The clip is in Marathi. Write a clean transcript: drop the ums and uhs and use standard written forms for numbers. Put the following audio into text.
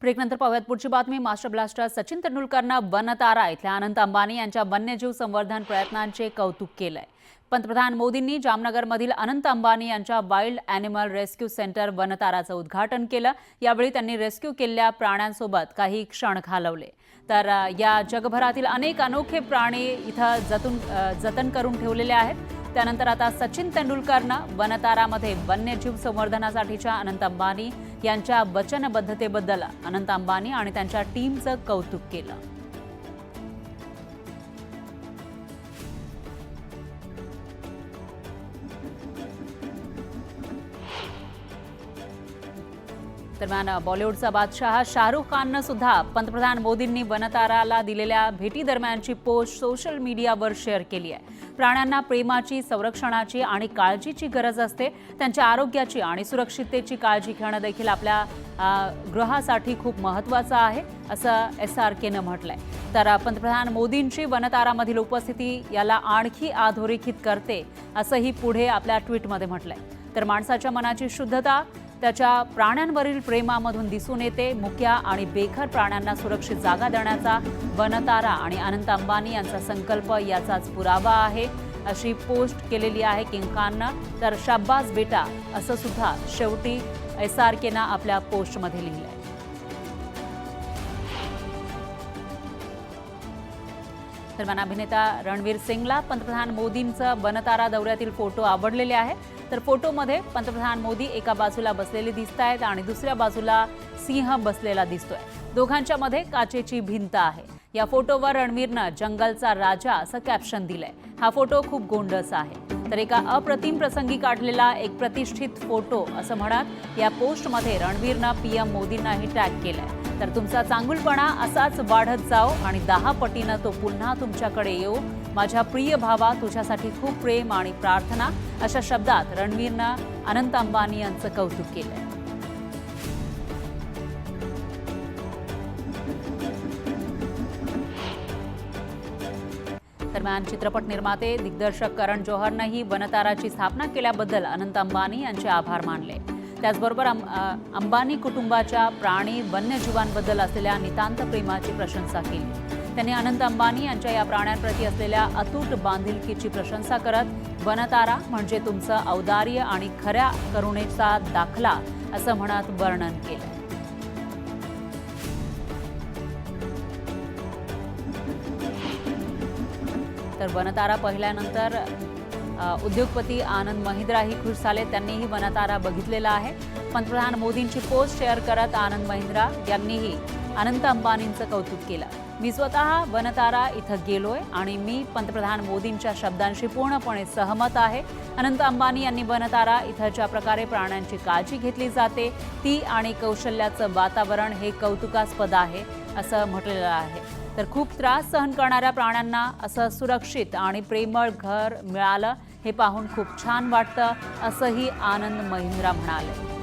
ब्रेकनंतर पाहूयात पुढची बातमी। मास्टर ब्लास्टर सचिन तेंडुलकरनं वनतारा इथल्या अनंत अंबानी यांच्या वन्यजीव संवर्धन प्रयत्नांचे कौतुक केलंय। पंतप्रधान मोदींनी जामनगरमधील अनंत अंबानी यांच्या वाईल्ड ॲनिमल रेस्क्यू सेंटर वनताराचं उद्घाटन केलं। यावेळी त्यांनी रेस्क्यू केलेल्या प्राण्यांसोबत काही क्षण घालवले। तर या जगभरातील अनेक अनोखे प्राणी इथं जतन करून ठेवलेले आहेत। त्यानंतर आता सचिन तेंडुलकरनं वनतारामध्ये वन्यजीव संवर्धनासाठीच्या अनंत अंबानी यांच्या वचनबद्धतेबद्दल अनंत अंबानी आणि त्यांच्या टीमचं कौतुक केलं। दरम्यान बॉलिवूडचा बादशाह शाहरुख खाननं सुद्धा पंतप्रधान मोदींनी वनताराला दिलेल्या भेटी दरम्यानची पोस्ट सोशल मीडियावर शेअर केली आहे। प्राण्यांना प्रेमाची, संरक्षणाची आणि काळजीची गरज असते। त्यांच्या आरोग्याची आणि सुरक्षिततेची काळजी घेणं देखील आपल्या गृहासाठी खूप महत्त्वाचं आहे, असं SRKनं म्हटलंय। तर पंतप्रधान मोदींची वनतारामधील उपस्थिती याला आणखी अधोरेखित करते, असंही पुढे आपल्या ट्विटमध्ये म्हटलंय। तर माणसाच्या मनाची शुद्धता त्याच्या प्राण्यांवरील प्रेमामधून दिसून येते। मुक्या आणि बेघर प्राण्यांना सुरक्षित जागा देण्याचा वनतारा आणि अनंत अंबानी यांचा संकल्प याचाच पुरावा आहे, अशी पोस्ट केलेली आहे किंग खाननं। तर शाब्बास बेटा असं सुद्धा शेवटी SRKनं आपल्या पोस्टमध्ये लिहिलंय। दरम्यान अभिनेता रणवीर सिंगला पंतप्रधान मोदींचं वनतारा दौऱ्यातील फोटो आवडलेले आहे। तर फोटोमध्ये पंतप्रधान मोदी एका बाजूला बसलेले दिसत आहेत आणि दुसऱ्या बाजूला सिंह बसलेला दिसतोय। दोघांच्या मध्ये काचेची भिंत आहे। या फोटोवर रणवीरनं जंगलचा राजा असं कॅप्शन दिलंय। हा फोटो खूप गोंडस आहे। तर एका अप्रतिम प्रसंगी काढलेला एक प्रतिष्ठित फोटो असं म्हणत या पोस्टमध्ये रणवीरनं PM मोदींनाही टॅग केलंय। तर तुमचा चांगुलपणा असाच वाढत जाओ आणि 10 पटीनं तो पुन्हा तुमच्याकडे येऊ। माझ्या प्रिय भावा, तुझ्यासाठी खूप प्रेम आणि प्रार्थना, अशा शब्दात रणवीरनं अनंत अंबानी यांचं कौतुक केलंय। दरम्यान चित्रपट निर्माते दिग्दर्शक करण जोहरनंही वनताराची स्थापना केल्याबद्दल अनंत अंबानी यांचे आभार मानले। त्याचबरोबर अंबानी कुटुंबाच्या प्राणी वन्यजीवांबद्दल असलेल्या नितांत प्रेमाची प्रशंसा केली। त्यांनी अनंत अंबानी यांच्या या प्राण्यांप्रती असलेल्या अतूट बांधिलकीची प्रशंसा करत वनतारा म्हणजे तुमचं औदार्य आणि खऱ्या करुणेचा दाखला असं म्हणत वर्णन केलं। तर वनतारा पाहिल्यानंतर उद्योगपती आनंद महिंद्राही खुश झाले। त्यांनीही वनतारा बघितलेला आहे। पंतप्रधान मोदींची पोस्ट शेअर करत आनंद महिंद्रा यांनीही अनंत अंबानींचं कौतुक केलं। मी स्वतः वनतारा इथं गेलोय आणि मी पंतप्रधान मोदींच्या शब्दांशी पूर्णपणे सहमत आहे। अनंत अंबानी यांनी वनतारा इथं ज्या प्रकारे प्राण्यांची काळजी घेतली जाते ती आणि कौशल्याचं वातावरण हे कौतुकास्पद आहे, असं म्हटलेलं आहे। तर खूप त्रास सहन करणाऱ्या प्राण्यांना असं सुरक्षित आणि प्रेमळ घर मिळालं हे पाहून खूप छान वाटतं, असंही आनंद महिंद्रा म्हणाले।